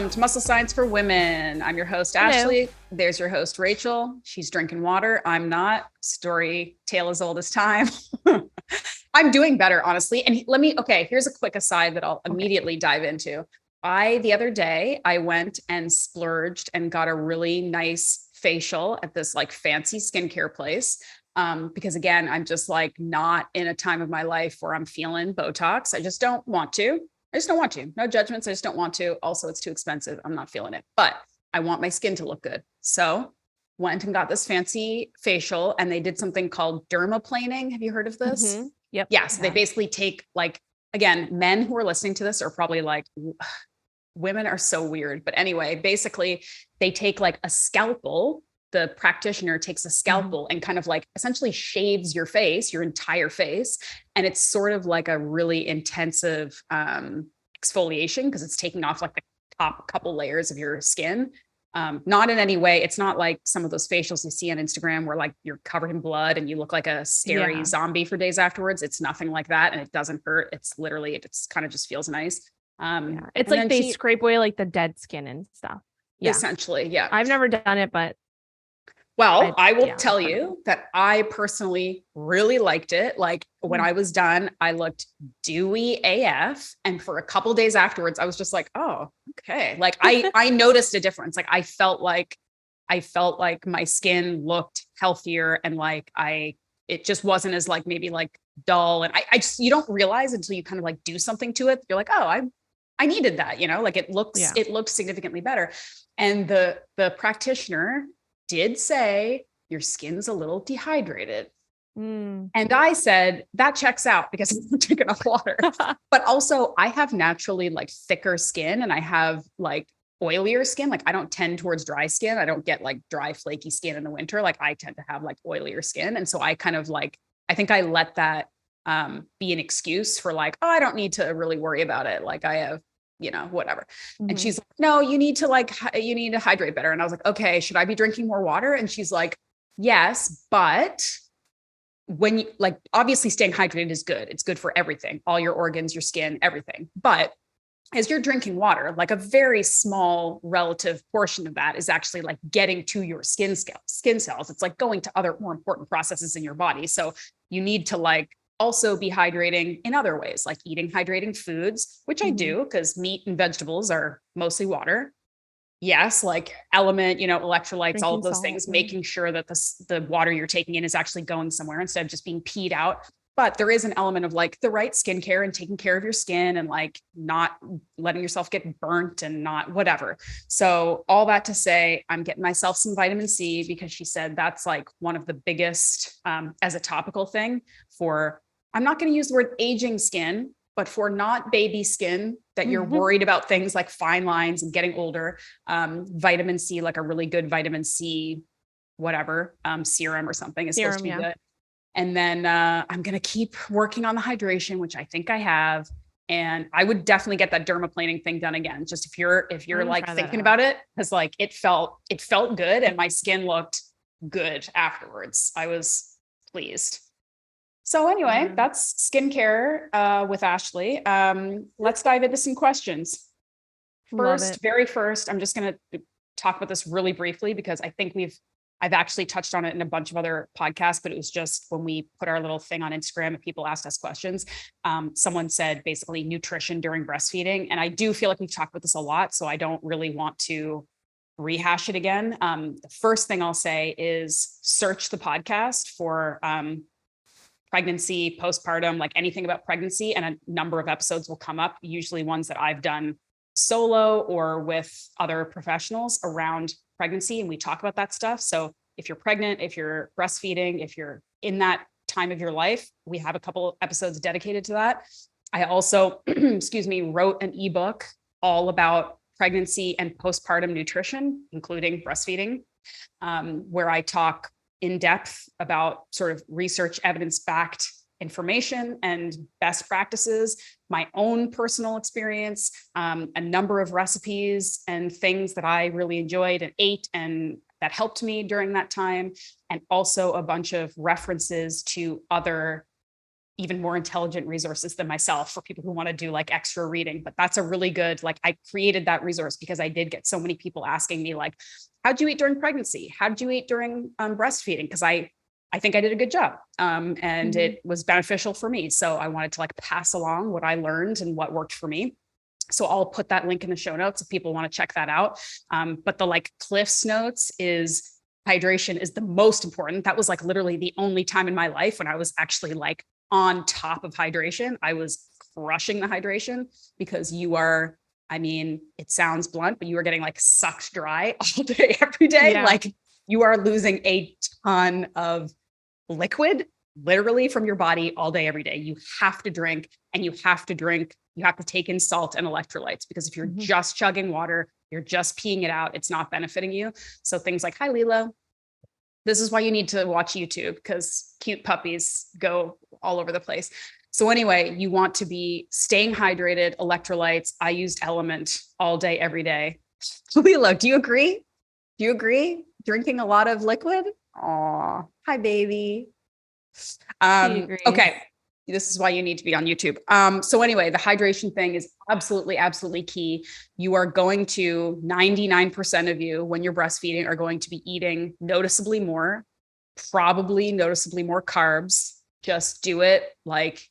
Welcome to Muscle Science for Women. I'm your host, Hello. Ashleigh. There's your host, Rachel. She's drinking water. I'm not. Story, tale as old as time. I'm doing better, honestly. And here's a quick aside that I'll immediately dive into. The other day, I went and splurged and got a really nice facial at this like fancy skincare place. Because again, I'm just like not in a time of my life where I'm feeling Botox. I just don't want to. No judgments. I just don't want to. Also, it's too expensive. I'm not feeling it, but I want my skin to look good. So went and got this fancy facial and they did something called dermaplaning. Have you heard of this? Mm-hmm. Yep. Yeah. So they basically take like, again, men who are listening to this are probably like, women are so weird. But anyway, basically they take like a scalpel. The practitioner takes a scalpel and kind of like essentially shaves your face, your entire face. And it's sort of like a really intensive exfoliation because it's taking off like the top couple layers of your skin. Not in any way. It's not like some of those facials you see on Instagram where like you're covered in blood and you look like a scary zombie for days afterwards. It's nothing like that. And it doesn't hurt. It's literally, it's kind of just feels nice. It's like they scrape away like the dead skin and stuff. Yeah. Essentially. Yeah. I've never done it, but well, I will tell you that I personally really liked it. Like when I was done, I looked dewy AF. And for a couple of days afterwards, I was just like, oh, okay. Like I noticed a difference. Like I felt like my skin looked healthier and like it just wasn't as like maybe like dull. And I just, you don't realize until you kind of like do something to it. You're like, oh, I needed that, like it looks significantly better. And the practitioner did say your skin's a little dehydrated. And I said, that checks out because I'm not drinking enough water. But also I have naturally like thicker skin and I have like oilier skin. Like I don't tend towards dry skin. I don't get like dry, flaky skin in the winter. Like I tend to have like oilier skin. And so I kind of like, I think I let that be an excuse for like, oh, I don't need to really worry about it. Like I have whatever. And she's like, no, you need to hydrate better. And I was like, okay, should I be drinking more water? And she's like, yes, but when you like, obviously staying hydrated is good. It's good for everything, all your organs, your skin, everything. But as you're drinking water, like a very small relative portion of that is actually like getting to your skin cells. It's like going to other more important processes in your body. So you need to like also be hydrating in other ways, like eating hydrating foods, which I do because meat and vegetables are mostly water. Yes, like element, electrolytes, drinking all of those things, making sure that the water you're taking in is actually going somewhere instead of just being peed out. But there is an element of like the right skincare and taking care of your skin and like not letting yourself get burnt and not whatever. So all that to say, I'm getting myself some vitamin C because she said that's like one of the biggest as a topical thing for, I'm not going to use the word aging skin, but for not baby skin that you're worried about things like fine lines and getting older, vitamin C, like a really good vitamin C, whatever, serum or something is supposed to be good. And then I'm going to keep working on the hydration, which I think I have. And I would definitely get that dermaplaning thing done again. Just if you're like thinking about it, because like it felt good and my skin looked good afterwards. I was pleased. So anyway, that's skincare with Ashleigh. Let's dive into some questions. Very first, I'm just going to talk about this really briefly because I think I've actually touched on it in a bunch of other podcasts, but it was just when we put our little thing on Instagram and people asked us questions. Someone said basically nutrition during breastfeeding. And I do feel like we've talked about this a lot, so I don't really want to rehash it again. The first thing I'll say is search the podcast for pregnancy, postpartum, like anything about pregnancy, and a number of episodes will come up, usually ones that I've done solo or with other professionals around pregnancy. And we talk about that stuff. So if you're pregnant, if you're breastfeeding, if you're in that time of your life, we have a couple episodes dedicated to that. I also, wrote an ebook all about pregnancy and postpartum nutrition, including breastfeeding, where I talk in depth about sort of research evidence-backed information and best practices, my own personal experience, a number of recipes and things that I really enjoyed and ate and that helped me during that time, and also a bunch of references to other even more intelligent resources than myself for people who want to do like extra reading. But that's a really good, like I created that resource because I did get so many people asking me like, how'd you eat during pregnancy? How'd you eat during breastfeeding? Because I think I did a good job and it was beneficial for me. So I wanted to like pass along what I learned and what worked for me. So I'll put that link in the show notes if people want to check that out. But the like Cliff's notes is hydration is the most important. That was like literally the only time in my life when I was actually like on top of hydration. I was crushing the hydration because you are, I mean, it sounds blunt, but you are getting like sucked dry all day, every day. Yeah. Like you are losing a ton of liquid literally from your body all day, every day. You have to drink and you have to take in salt and electrolytes because if you're just chugging water, you're just peeing it out, it's not benefiting you. So things like, hi, Lilo. This is why you need to watch YouTube because cute puppies go all over the place. So anyway, you want to be staying hydrated, electrolytes. I used Element all day, every day. Lilo, do you agree? Do you agree? Drinking a lot of liquid? Aw, hi, baby. Okay. This is why you need to be on YouTube. So anyway, the hydration thing is absolutely, absolutely key. You are going to 99% of you when you're breastfeeding are going to be eating noticeably more, probably noticeably more carbs. Just do it. Like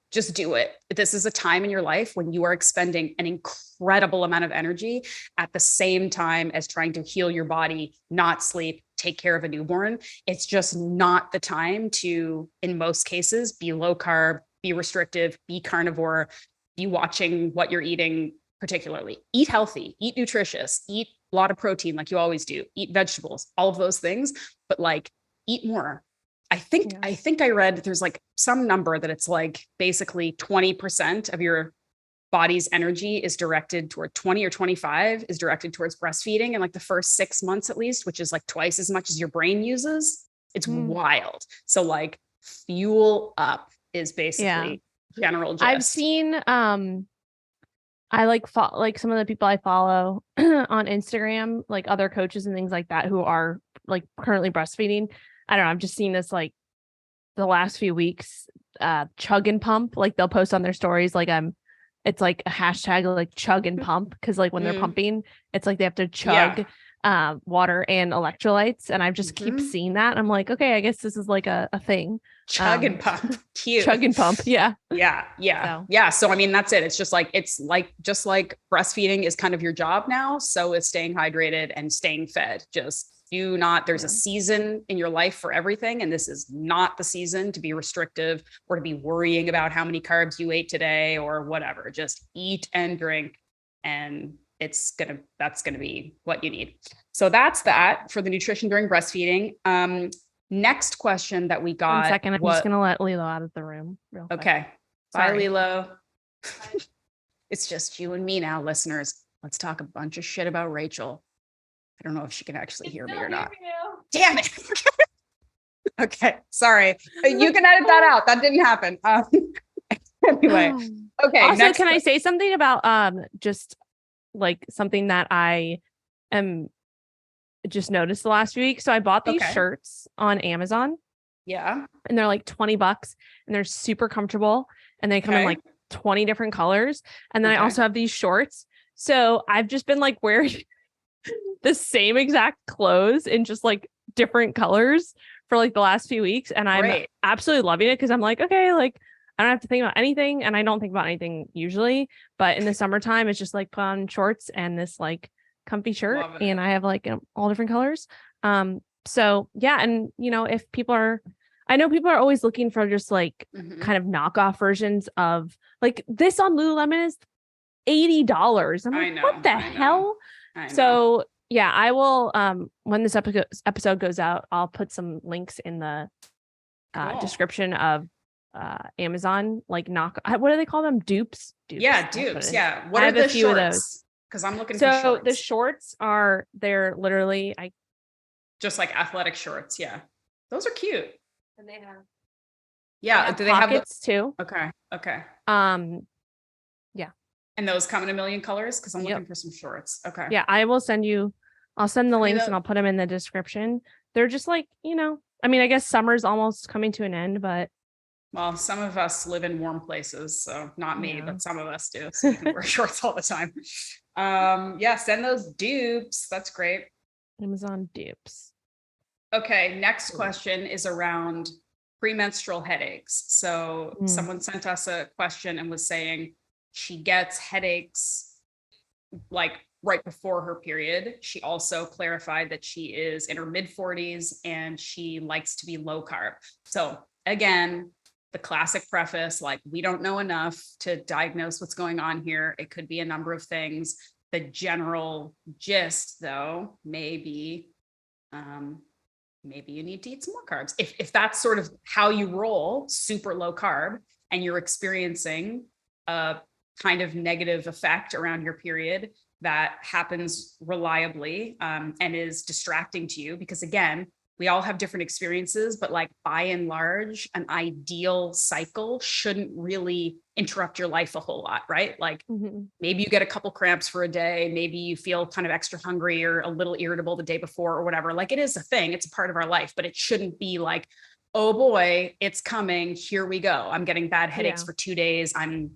just do it. This is a time in your life when you are expending an incredible amount of energy at the same time as trying to heal your body, not sleep, take care of a newborn. It's just not the time to, in most cases, be low carb, be restrictive, be carnivore, be watching what you're eating, particularly. Eat healthy, eat nutritious, eat a lot of protein like you always do, eat vegetables, all of those things, but like eat more. I think I read there's like some number that it's like basically 20% of your body's energy is directed toward 20 or 25 is directed towards breastfeeding in like the first 6 months at least, which is like twice as much as your brain uses. It's wild. So like fuel up is basically general gist. I've seen I like some of the people I follow on Instagram, like other coaches and things like that who are like currently breastfeeding. I don't know. I've just seen this like the last few weeks, chug and pump. Like they'll post on their stories, like it's like a hashtag like chug and pump. Cause like when they're pumping, it's like they have to chug water and electrolytes. And I just keep seeing that. And I'm like, okay, I guess this is like a thing. Chug and pump. Cute. Chug and pump. Yeah. Yeah. So, I mean, that's it. It's just like, just like breastfeeding is kind of your job now. So is staying hydrated and staying fed. Just do not, there's a season in your life for everything. And this is not the season to be restrictive or to be worrying about how many carbs you ate today or whatever. Just eat and drink. And that's going to be what you need. So that's that for the nutrition during breastfeeding. Next question that we got. 1 second. I'm just going to let Lilo out of the room. Real quick. Okay. Bye, Lilo. It's just you and me now, listeners. Let's talk a bunch of shit about Rachel. I don't know if she can actually hear me or not. Damn it. Okay. Sorry. You can edit that out. That didn't happen. Anyway. Okay. Also, can I say something about just like something that I am just noticed the last few weeks? So I bought these shirts on Amazon. Yeah. And they're like $20 and they're super comfortable and they come in like 20 different colors. And then I also have these shorts. So I've just been like wearing the same exact clothes in just like different colors for like the last few weeks. And I'm absolutely loving it because I'm like, okay, like I don't have to think about anything. And I don't think about anything usually, but in the summertime, it's just like put on shorts and this like comfy shirt. And I have like all different colors. So yeah. And you know, I know people are always looking for just like kind of knockoff versions of like this on Lululemon is $80. I'm like, what the hell? So yeah, I will, when this episode goes out, I'll put some links in the description of Amazon, like what do they call them? Dupes? Yeah, dupes. Yeah. What are the shorts? Of those. Because I'm looking for shorts. So the shorts they're literally just like athletic shorts. Yeah. Those are cute. And they have do they have pockets too? Okay. Yeah. And those come in a million colors? Because I'm looking for some shorts. Okay. Yeah, I'll send the links and I'll put them in the description. They're just like, I mean, I guess summer's almost coming to an end, but Well, some of us live in warm places, so not me, but some of us do. So you can wear shorts all the time. Send those dupes. That's great. Amazon dupes. Okay, next question is around premenstrual headaches. So someone sent us a question and was saying she gets headaches like right before her period. She also clarified that she is in her mid 40s and she likes to be low carb. So again, the classic preface, like, we don't know enough to diagnose what's going on here. It could be a number of things. The general gist, though, maybe you need to eat some more carbs. If that's sort of how you roll, super low carb, and you're experiencing a kind of negative effect around your period that happens reliably and is distracting to you, because again, we all have different experiences, but like by and large, an ideal cycle shouldn't really interrupt your life a whole lot, right? Like maybe you get a couple cramps for a day, maybe you feel kind of extra hungry or a little irritable the day before or whatever. Like, it is a thing, it's a part of our life, but it shouldn't be like, oh boy, it's coming, here we go. I'm getting bad headaches for 2 days. I'm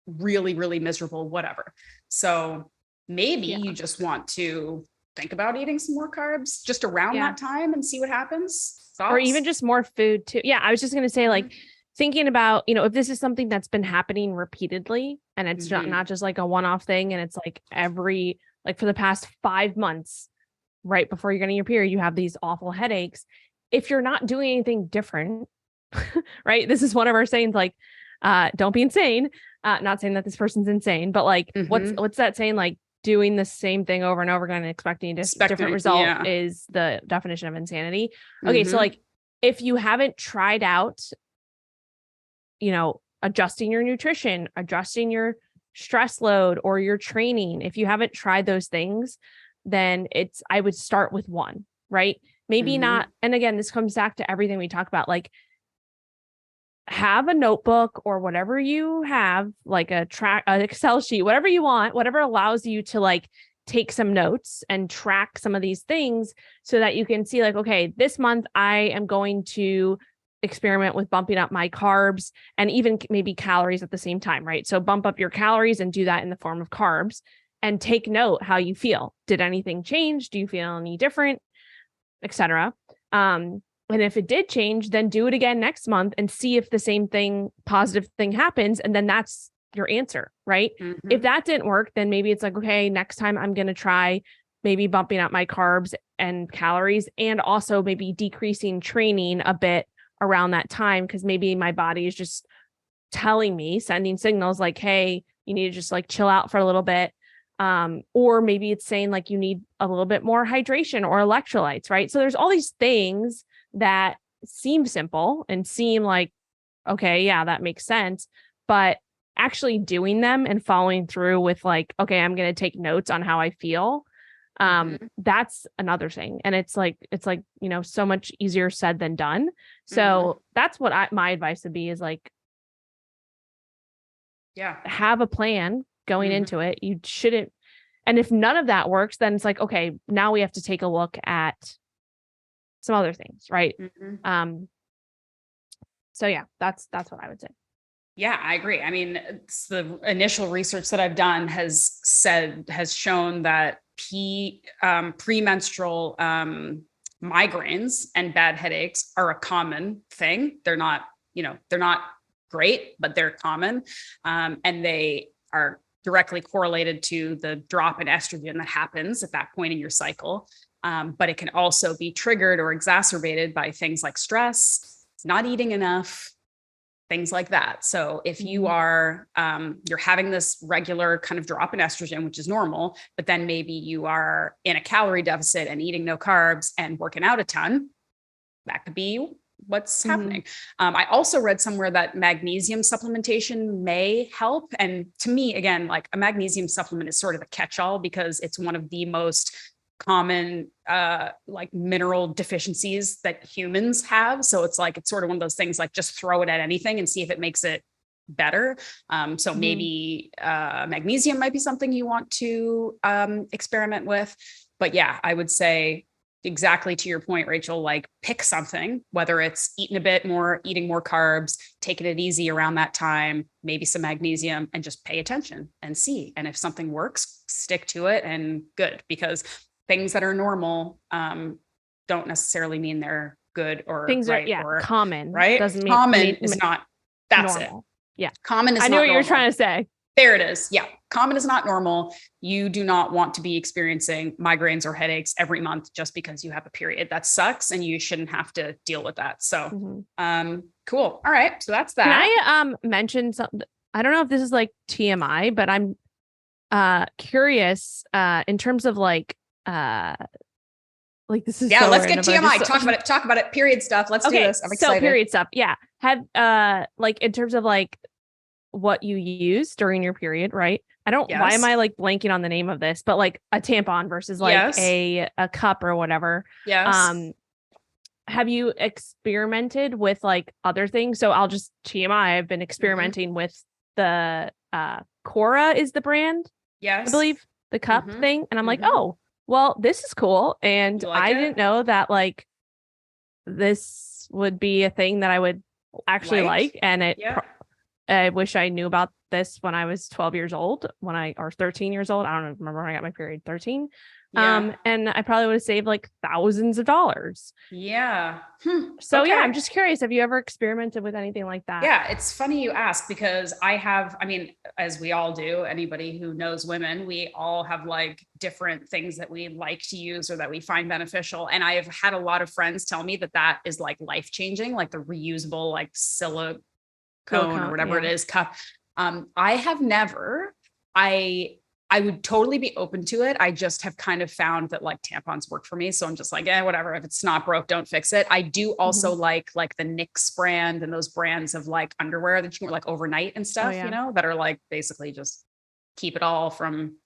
really, really miserable, whatever. So maybe you just want to think about eating some more carbs just around that time and see what happens. Thoughts? Or even just more food too. Yeah, I was just going to say, like, thinking about, if this is something that's been happening repeatedly and it's not just like a one-off thing, and it's like for the past 5 months, right before you're getting your period, you have these awful headaches. If you're not doing anything different, right? This is one of our sayings, like, don't be insane. Not saying that this person's insane, but like, what's that saying? Like, doing the same thing over and over again and expecting a different result is the definition of insanity. Okay. So like, if you haven't tried out, adjusting your nutrition, adjusting your stress load or your training, if you haven't tried those things, then I would start with one, right? Maybe not. And again, this comes back to everything we talk about, like, have a notebook or whatever you have, like an Excel sheet, whatever you want, whatever allows you to like take some notes and track some of these things so that you can see, like, okay, this month I am going to experiment with bumping up my carbs and even maybe calories at the same time, right? So bump up your calories and do that in the form of carbs and take note how you feel. Did anything change? Do you feel any different, etc.? And if it did change, then do it again next month and see if the same positive thing happens. And then that's your answer, right? If that didn't work, then maybe it's like, okay, next time I'm going to try maybe bumping up my carbs and calories, and also maybe decreasing training a bit around that time. Cause maybe my body is just telling me, sending signals like, hey, you need to just like chill out for a little bit. Or maybe it's saying like, you need a little bit more hydration or electrolytes, right? So there's all these things that seem simple and seem like, okay, yeah, that makes sense. But actually doing them and following through with like, okay, I'm going to take notes on how I feel. That's another thing. And it's like, so much easier said than done. So that's what my advice would be, is like, have a plan going into it. You shouldn't. And if none of that works, then it's like, okay, now we have to take a look at some other things, right? So yeah, that's what I would say. Yeah, I agree. I mean, the initial research that I've done has shown that premenstrual migraines and bad headaches are a common thing. They're not great, but they're common, and they are directly correlated to the drop in estrogen that happens at that point in your cycle. But it can also be triggered or exacerbated by things like stress, not eating enough, things like that. So if you are, you're having this regular kind of drop in estrogen, which is normal, but then maybe you are in a calorie deficit and eating no carbs and working out a ton, that could be what's happening. I also read somewhere that magnesium supplementation may help. And to me, again, like, a magnesium supplement is sort of a catch-all because it's one of the most common like mineral deficiencies that humans have. So it's like, it's sort of one of those things, like, just throw it at anything and see if it makes it better. So maybe magnesium might be something you want to experiment with. But yeah, I would say exactly to your point, Rachel, like pick something, whether it's eating more carbs, taking it easy around that time, maybe some magnesium, and just pay attention and see. And if something works, stick to it and good, because things that are normal don't necessarily mean they're good or things right are or common. right. Doesn't mean Common is not, that's normal. it. Yeah. Common is I knew not what you were normal. trying to say. There it is. Yeah. Common is not normal. You do not want to be experiencing migraines or headaches every month just because you have a period. That sucks, and you shouldn't have to deal with that. So, cool. All right. So that's that. Can I mention something? I don't know if this is like TMI, but I'm curious in terms of like this is let's get TMI. Talk about it. Period stuff. Let's do this. I'm excited. So period stuff. Yeah. Have like in terms of like what you use during your period, right? Why am I like blanking on the name of this, but like a tampon versus like a cup or whatever. Yes. Have you experimented with like other things? So I'll just TMI. I've been experimenting with the Cora is the brand. Yes. I believe the cup thing. And I'm like, oh, well, this is cool. And I didn't know that like this would be a thing that I would actually like. And I wish I knew about this when I was 12 years old, or 13 years old. I don't remember when I got my period, 13. And I probably would have saved like thousands of dollars. Yeah. So yeah, I'm just curious. Have you ever experimented with anything like that? Yeah. It's funny you ask, because as we all do, anybody who knows women, we all have like different things that we like to use or that we find beneficial. And I have had a lot of friends tell me that is like life-changing, like the reusable, like silicone or whatever it is cup. I have never, I would totally be open to it. I just have kind of found that like tampons work for me. So I'm just like, whatever. If it's not broke, don't fix it. I do also like the NYX brand and those brands of like underwear that you can wear like overnight and stuff, that are like basically just keep it all from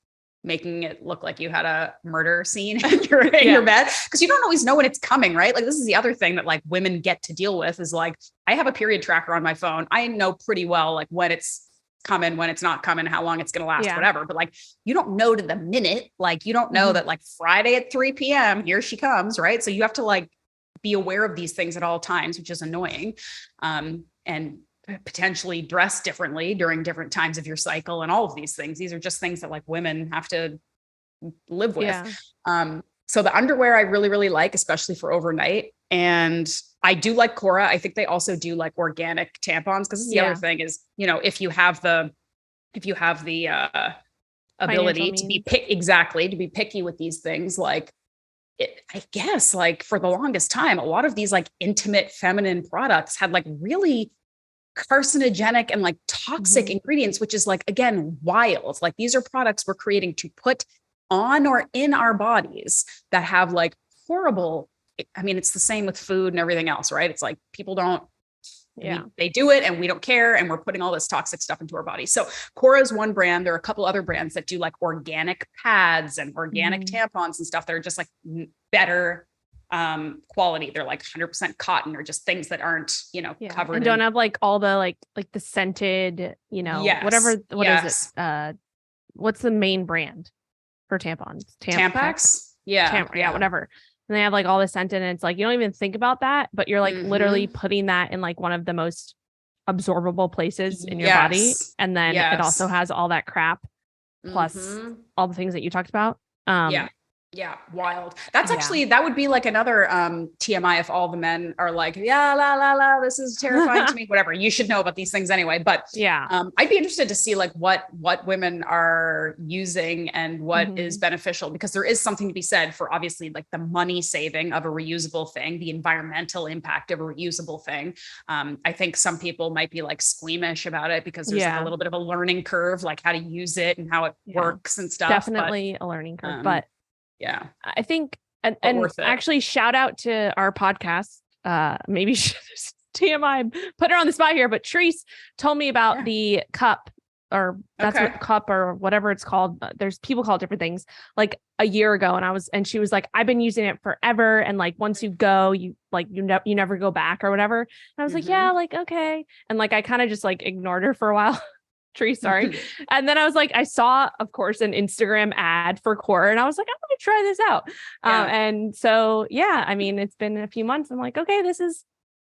making it look like you had a murder scene in your bed, because you don't always know when it's coming, right? Like this is the other thing that like women get to deal with is like, I have a period tracker on my phone. I know pretty well like when it's coming, when it's not coming, how long it's going to last, whatever. But like, you don't know to the minute, like you don't know that like Friday at 3 p.m. here she comes, right? So you have to like be aware of these things at all times, which is annoying. And potentially dress differently during different times of your cycle and all of these things. These are just things that like women have to live with. So the underwear I really, really like, especially for overnight. And I do like Cora. I think they also do like organic tampons, because the other thing is, if you have the ability to be picky with these things, like I guess like for the longest time, a lot of these like intimate feminine products had like really carcinogenic and like toxic ingredients, which is like, again, wild. Like these are products we're creating to put on or in our bodies that have like horrible, it's the same with food and everything else, right? It's like people don't, they do it and we don't care, and we're putting all this toxic stuff into our bodies. So Cora is one brand. There are a couple other brands that do like organic pads and organic tampons and stuff that are just like better quality. They're like 100% cotton, or just things that aren't, covered and don't have like all the like the scented, whatever. What is it? What's the main brand for tampons? Tampax? Whatever. And they have like all the scented, and it's like you don't even think about that, but you're like literally putting that in like one of the most absorbable places in your body. And then it also has all that crap plus all the things that you talked about. Yeah. Wild. That's actually, that would be like another TMI if all the men are like, this is terrifying to me, whatever. You should know about these things anyway. But I'd be interested to see like what women are using and what is beneficial, because there is something to be said for obviously like the money saving of a reusable thing, the environmental impact of a reusable thing. I think some people might be like squeamish about it because there's like a little bit of a learning curve, like how to use it and how it works and stuff. Definitely a learning curve, but yeah, I think, and actually shout out to our podcast. Maybe TMI, put her on the spot here, but Therese told me about the cup, or that's what cup or whatever it's called. There's people call it different things, like a year ago. And she was like, I've been using it forever. And like, once you go, you never go back or whatever. And I was like, yeah, like, okay. And like, I kind of just like ignored her for a while. Tree, sorry. And then I was like, I saw, of course, an Instagram ad for core, and I was like, I'm going to try this out. And so, yeah, I mean, it's been a few months. I'm like, okay, this is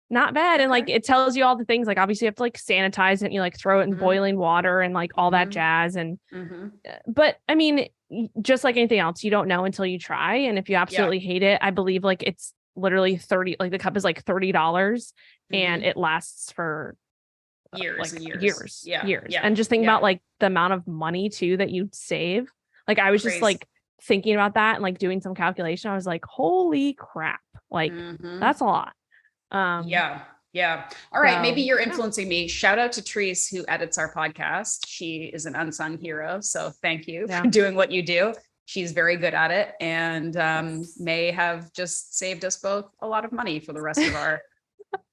not bad. And like, it tells you all the things, like, obviously you have to like sanitize it and you like throw it in boiling water and like all that jazz. And, but I mean, just like anything else, you don't know until you try. And if you absolutely hate it, I believe like it's literally 30, like the cup is like $30 and it lasts for years like and years. Years. And just think about like the amount of money too that you'd save. Like I was just like thinking about that and like doing some calculation. I was like, holy crap. Like that's a lot. Yeah. All right. Maybe you're influencing me. Shout out to Therese, who edits our podcast. She is an unsung hero. So thank you for doing what you do. She's very good at it and may have just saved us both a lot of money for the rest of our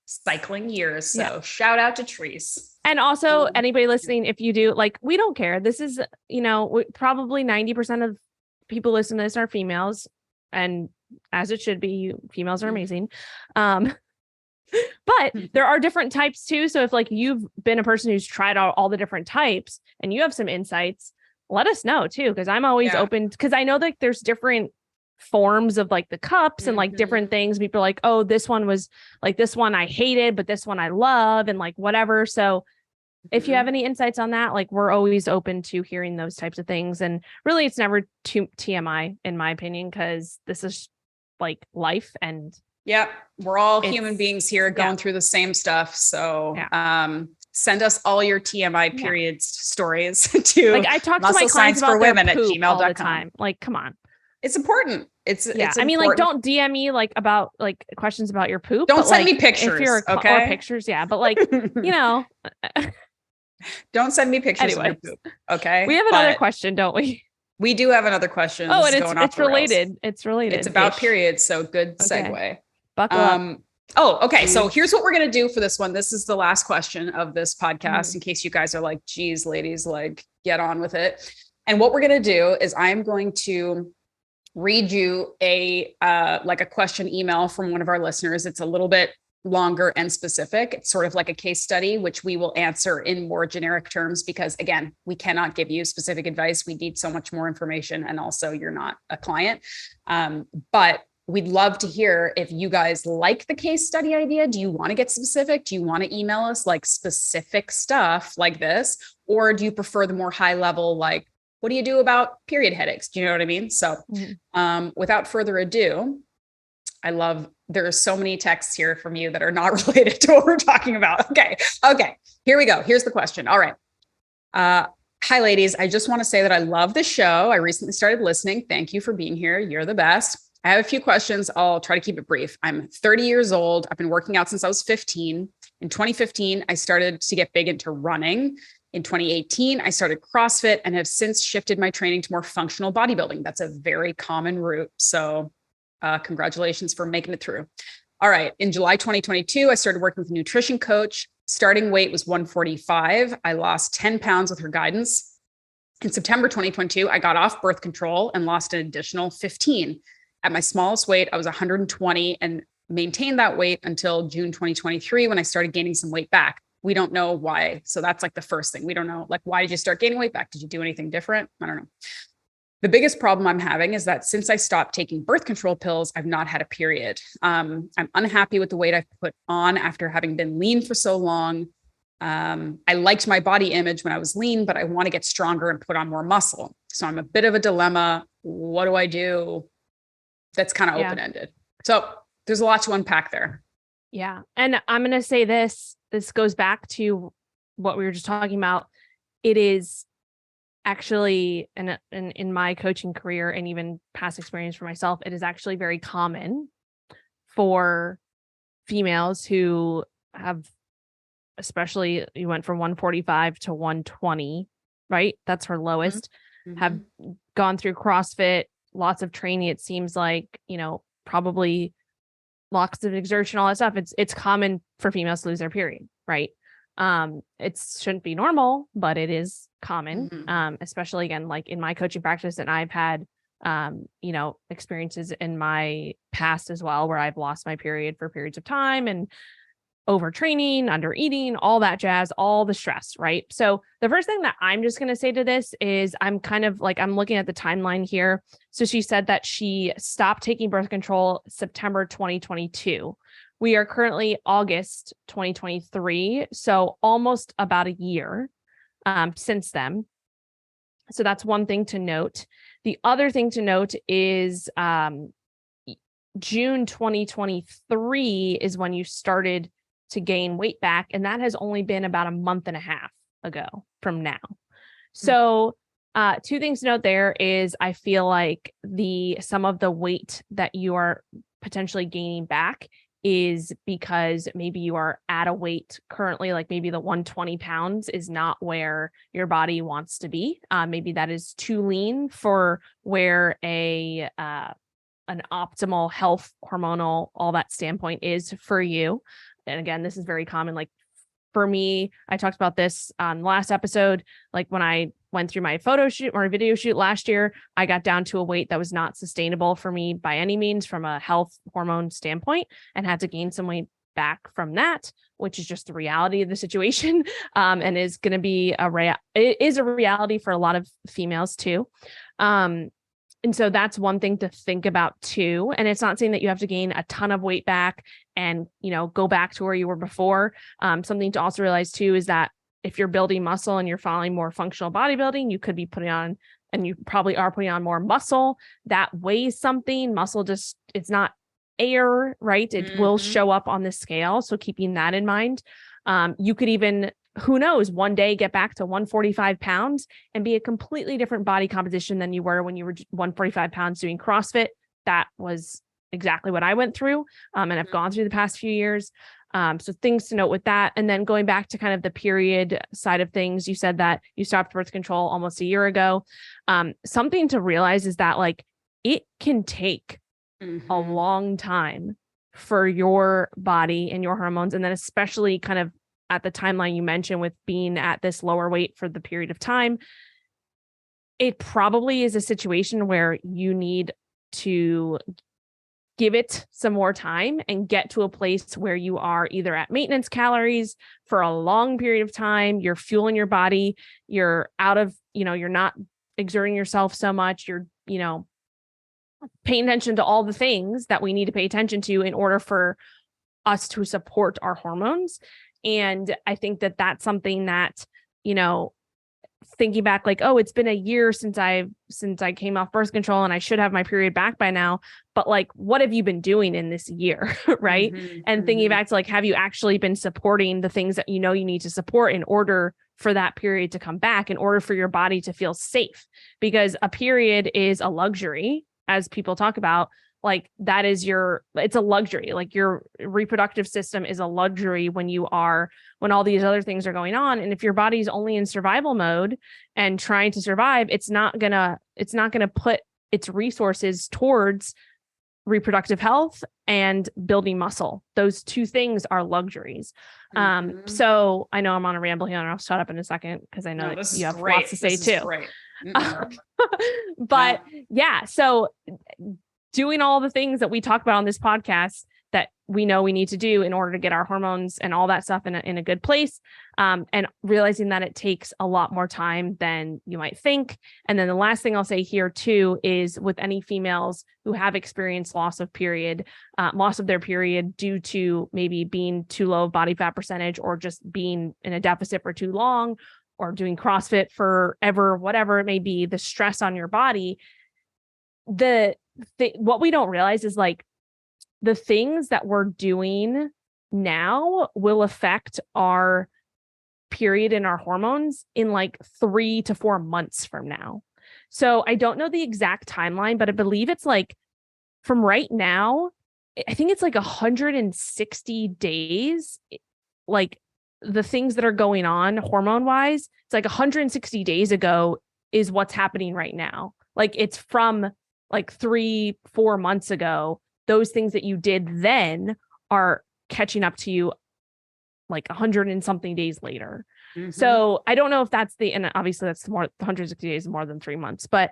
cycling years. So shout out to Therese. And also anybody listening, if you do, like, we don't care. This is, probably 90% of people listening to this are females, and as it should be, females are amazing. But there are different types too. So if like you've been a person who's tried out all the different types and you have some insights, let us know too. Cause I'm always open, because I know that there's different forms of like the cups and like different things. People are like, oh, this one was like, this one I hated, but this one I love, and like whatever. So if you have any insights on that, like we're always open to hearing those types of things. And really it's never too TMI in my opinion, because this is like life. And we're all human beings here going through the same stuff. So send us all your TMI periods stories to like I talk to my clients about women at gmail.com all the time. Like, come on. It's important. It's I mean, like, don't DM me like about like questions about your poop. Don't send me pictures. If you're or pictures, but like, don't send me pictures of your poop. Okay. We have another question, don't we? We do have another question. Oh, and it's related. It's related. It's about periods. So good segue. Buckle up. Oh, okay. So here's what we're going to do for this one. This is the last question of this podcast, in case you guys are like, geez, ladies, like get on with it. And what we're going to do is I'm going to read you a question email from one of our listeners. It's a little bit longer and specific. It's sort of like a case study, which we will answer in more generic terms, because again, we cannot give you specific advice. We need so much more information. And also you're not a client. But we'd love to hear if you guys like the case study idea. Do you want to get specific? Do you want to email us like specific stuff like this? Or do you prefer the more high level, like, what do you do about period headaches? Do you know what I mean? So without further ado, there are so many texts here from you that are not related to what we're talking about. Okay. Here we go. Here's the question. All right. Hi, ladies. I just want to say that I love the show. I recently started listening. Thank you for being here. You're the best. I have a few questions. I'll try to keep it brief. I'm 30 years old. I've been working out since I was 15. In 2015, I started to get big into running. In 2018, I started CrossFit and have since shifted my training to more functional bodybuilding. That's a very common route. So congratulations for making it through. All right. In July 2022, I started working with a nutrition coach. Starting weight was 145. I lost 10 pounds with her guidance. In September 2022, I got off birth control and lost an additional 15. At my smallest weight, I was 120 and maintained that weight until June 2023 when I started gaining some weight back. We don't know why. So that's like the first thing. We don't know, like, why did you start gaining weight back? Did you do anything different? I don't know. The biggest problem I'm having is that since I stopped taking birth control pills, I've not had a period. I'm unhappy with the weight I've put on after having been lean for so long. I liked my body image when I was lean, but I want to get stronger and put on more muscle. So I'm a bit of a dilemma. What do I do? That's kind of open-ended. So there's a lot to unpack there. Yeah. And I'm going to say this goes back to what we were just talking about. It is actually, and in my coaching career and even past experience for myself, it is actually very common for females who have, especially you went from 145 to 120, right? That's her lowest, have gone through CrossFit, lots of training. It seems like, probably lots of exertion, all that stuff. It's common for females to lose their period, right? It shouldn't be normal, but it is common. Especially again, like in my coaching practice, and I've had, experiences in my past as well, where I've lost my period for periods of time. And overtraining, under eating, all that jazz, all the stress, right? So the first thing that I'm just going to say to this is I'm kind of like, I'm looking at the timeline here. So she said that she stopped taking birth control September 2022. We are currently August 2023. So almost about a year since then. So that's one thing to note. The other thing to note is June 2023 is when you started to gain weight back. And that has only been about a month and a half ago from now. So two things to note there is I feel like some of the weight that you are potentially gaining back is because maybe you are at a weight currently, like maybe the 120 pounds is not where your body wants to be. Maybe that is too lean for where an optimal health, hormonal, all that standpoint is for you. And again, this is very common. Like for me, I talked about this on the last episode. Like when I went through my photo shoot or video shoot last year, I got down to a weight that was not sustainable for me by any means from a health hormone standpoint and had to gain some weight back from that, which is just the reality of the situation. And is going to be it is a reality for a lot of females too. And so that's one thing to think about too. And it's not saying that you have to gain a ton of weight back and, go back to where you were before. Something to also realize too is that if you're building muscle and you're following more functional bodybuilding, you could be putting on, and you probably are putting on more muscle that weighs something. Muscle it's not air, right? It will show up on the scale. So keeping that in mind, you could even, who knows, one day get back to 145 pounds and be a completely different body composition than you were when you were 145 pounds doing CrossFit. That was exactly what I went through. And I've gone through the past few years. So things to note with that. And then going back to kind of the period side of things, you said that you stopped birth control almost a year ago. Something to realize is that like it can take a long time for your body and your hormones. And then especially kind of at the timeline you mentioned with being at this lower weight for the period of time, it probably is a situation where you need to give it some more time and get to a place where you are either at maintenance calories for a long period of time, you're fueling your body, you're out of, you're not exerting yourself so much, you're, paying attention to all the things that we need to pay attention to in order for us to support our hormones. And I think that that's something that, thinking back like, oh, it's been a year since I came off birth control and I should have my period back by now. But like, what have you been doing in this year? Right. And thinking back to like, have you actually been supporting the things that you need to support in order for that period to come back, in order for your body to feel safe? Because a period is a luxury, as people talk about. Like that is it's a luxury. Like your reproductive system is a luxury when all these other things are going on. And if your body's only in survival mode and trying to survive, it's not gonna put its resources towards reproductive health and building muscle. Those two things are luxuries. So I know I'm on a ramble here and I'll shut up in a second because I know that you have lots to say too. But yeah, so doing all the things that we talk about on this podcast that we know we need to do in order to get our hormones and all that stuff in a good place, and realizing that it takes a lot more time than you might think. And then the last thing I'll say here too is with any females who have experienced loss of their period due to maybe being too low of body fat percentage or just being in a deficit for too long or doing CrossFit forever, whatever it may be, the stress on your body, what we don't realize is like the things that we're doing now will affect our period and our hormones in like 3 to 4 months from now. So I don't know the exact timeline, but I believe it's like from right now, I think it's like 160 days, like the things that are going on hormone wise, it's like 160 days ago is what's happening right now. Like it's from like 3-4 months ago, those things that you did then are catching up to you like 100 and something days later. So I don't know if that's and obviously that's more, 160 days more than 3 months, but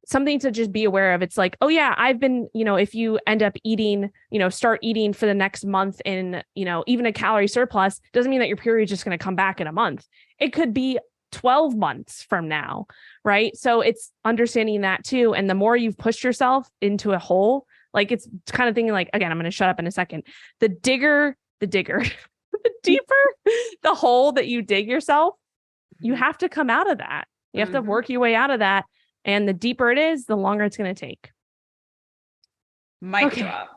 something to just be aware of. It's like, oh yeah, I've been, if you end up eating, start eating for the next month in, even a calorie surplus, doesn't mean that your period is just going to come back in a month. It could be 12 months from now, right? So it's understanding that too. And the more you've pushed yourself into a hole, like it's kind of thinking like, again, I'm going to shut up in a second. The deeper the hole that you dig yourself, you have to come out of that. You have to work your way out of that. And the deeper it is, the longer it's going to take. Mic drop.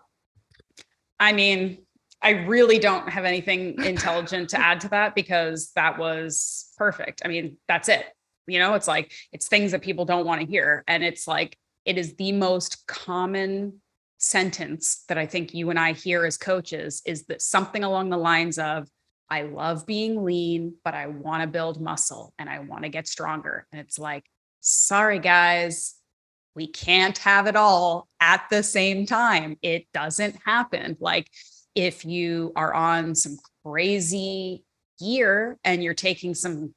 I mean, I really don't have anything intelligent to add to that because that was perfect. I mean, that's it. It's like, it's things that people don't want to hear. And it's like, it is the most common sentence that I think you and I hear as coaches is that something along the lines of, I love being lean, but I want to build muscle and I want to get stronger. And it's like, sorry, guys, we can't have it all at the same time. It doesn't happen. Like if you are on some crazy gear and you're taking some,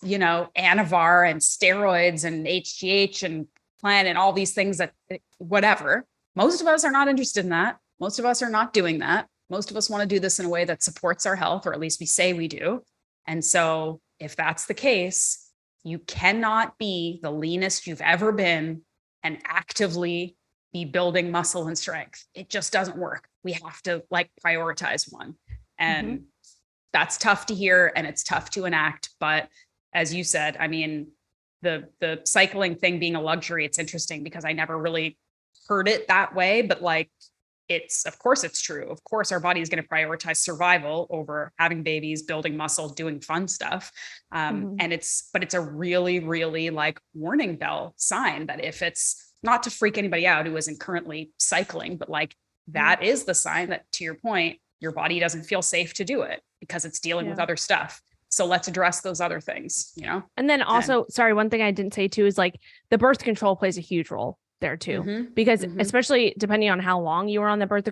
Anavar and steroids and HGH and Plan and all these things that whatever, most of us are not interested in that. Most of us are not doing that. Most of us want to do this in a way that supports our health, or at least we say we do. And so if that's the case, you cannot be the leanest you've ever been and actively be building muscle and strength. It just doesn't work. We have to prioritize one. And that's tough to hear and it's tough to enact. But as you said, I mean, the cycling thing being a luxury, it's interesting because I never really heard it that way, but of course it's true. Of course, our body is going to prioritize survival over having babies, building muscle, doing fun stuff. And it's a really, really warning bell sign that if it's not to freak anybody out who isn't currently cycling, but that is the sign that, to your point, your body doesn't feel safe to do it because it's dealing with other stuff. So let's address those other things, And then also, sorry, one thing I didn't say too is the birth control plays a huge role there too, because especially depending on how long you were on the birth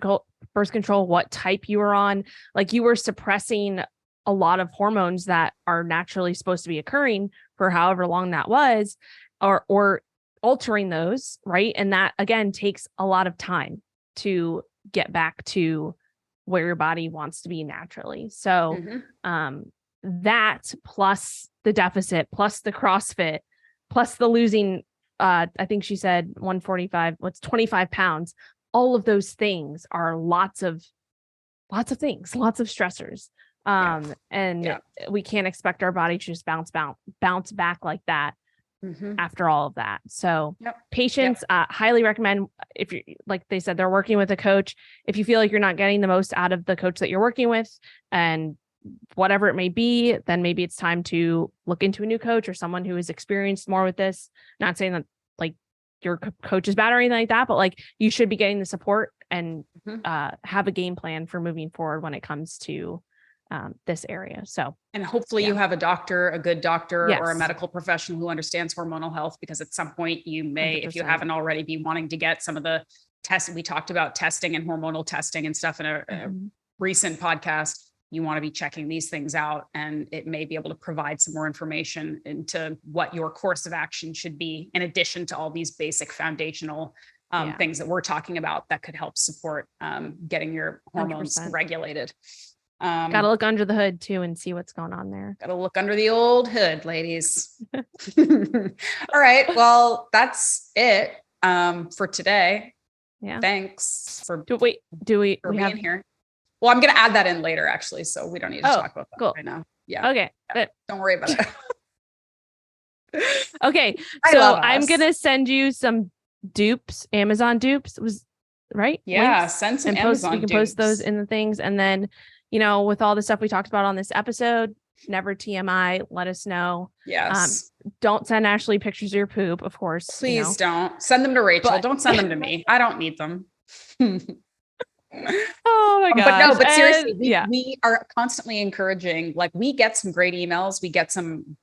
control, what type you were on, you were suppressing a lot of hormones that are naturally supposed to be occurring for however long that was, or altering those, right? And that again takes a lot of time to get back to where your body wants to be naturally. So that plus the deficit, plus the CrossFit, plus the losing, I think she said 145, 25 pounds. All of those things are lots of things, lots of stressors. And we can't expect our body to just bounce back like that after all of that. So patience, highly recommend if you, like they said, they're working with a coach. If you feel like you're not getting the most out of the coach that you're working with and whatever it may be, then maybe it's time to look into a new coach or someone who is experienced more with this. Not saying that your coach is bad or anything like that, but you should be getting the support and have a game plan for moving forward when it comes to this area. So, and hopefully you have a doctor, a good doctor or a medical professional who understands hormonal health, because at some point you may, 100%. If you haven't already, be wanting to get some of the tests. We talked about testing and hormonal testing and stuff in a recent podcast. You want to be checking these things out, and it may be able to provide some more information into what your course of action should be, in addition to all these basic foundational things that we're talking about that could help support getting your hormones 100%. Regulated. Got to look under the hood too and see what's going on there. Got to look under the old hood, ladies. All right. Well, that's it for today. Yeah. Thanks for do we being here. Well, I'm going to add that in later, actually. So we don't need to talk about that right now. Yeah. Okay. Yeah. Don't worry about it. Okay. So I'm going to send you some dupes, Amazon dupes was right. Yeah. Links, send some and Amazon you can dupes. post those in the things. And then, with all the stuff we talked about on this episode, never TMI, let us know. Yes. Don't send Ashleigh pictures of your poop, of course. Please don't send them to Rachel. Don't send them to me. I don't need them. Oh my god! But seriously, we are constantly encouraging. We get some great emails. We get some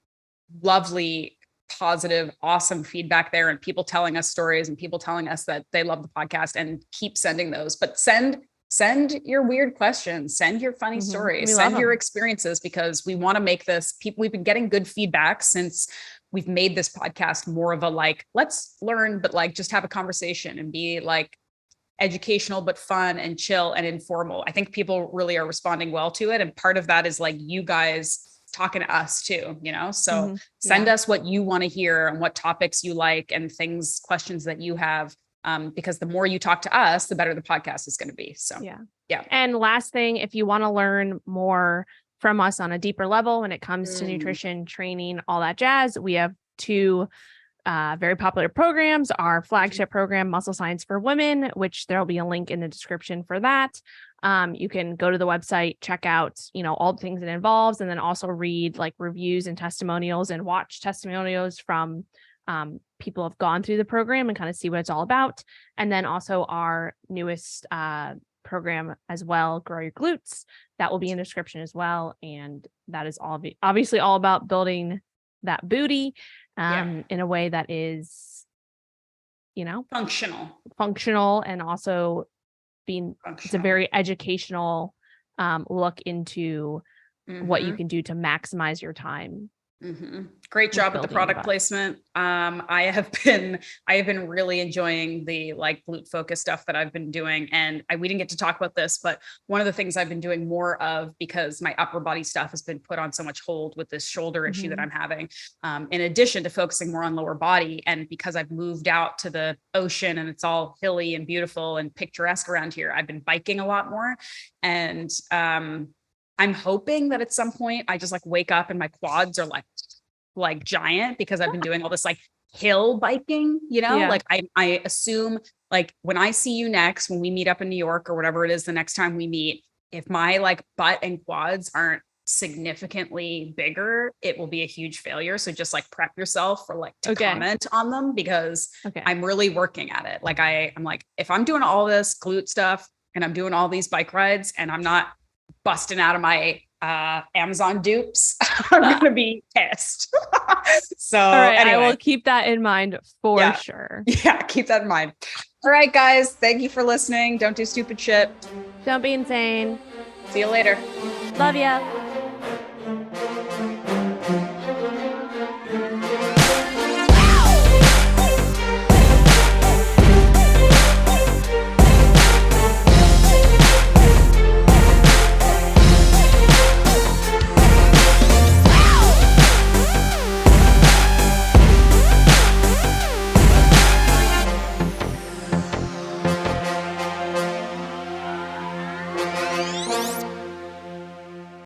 lovely, positive, awesome feedback there, and people telling us stories and people telling us that they love the podcast, and keep sending those. But send your weird questions, send your funny stories, send your experiences, because we want to make this. We've been getting good feedback since we've made this podcast more of a like, let's learn, but like just have a conversation and be like educational, but fun and chill and informal. I think people really are responding well to it. And part of that is like you guys talking to us too, so send us what you want to hear and what topics you like and things, questions that you have. Because the more you talk to us, the better the podcast is going to be. So yeah. And last thing, if you want to learn more from us on a deeper level when it comes to nutrition, training, all that jazz, we have 2 very popular programs. Our flagship program, Muscle Science for Women, which there'll be a link in the description for that. You can go to the website, check out, all the things it involves, and then also read like reviews and testimonials and watch testimonials from people who have gone through the program and kind of see what it's all about. And then also our newest program as well, Grow Your Glutes, that will be in the description as well. And that is obviously all about building that booty in a way that is, functional and also it's a very educational look into what you can do to maximize your time. Great job with the product placement. I have been really enjoying the like glute focus stuff that I've been doing. And we didn't get to talk about this, but one of the things I've been doing more of, because my upper body stuff has been put on so much hold with this shoulder issue that I'm having, in addition to focusing more on lower body. And because I've moved out to the ocean and it's all hilly and beautiful and picturesque around here, I've been biking a lot more. And I'm hoping that at some point I just like wake up and my quads are like giant, because I've been doing all this like hill biking, like I assume like when I see you next, when we meet up in New York or whatever it is, the next time we meet, if my like butt and quads aren't significantly bigger, it will be a huge failure. So just like prep yourself for like to comment on them, because I'm really working at it. Like I'm like, if I'm doing all this glute stuff and I'm doing all these bike rides and I'm not busting out of my Amazon dupes, I'm going to be pissed. So all right, anyway. I will keep that in mind for sure. Yeah, keep that in mind. All right, guys. Thank you for listening. Don't do stupid shit. Don't be insane. See you later. Love ya.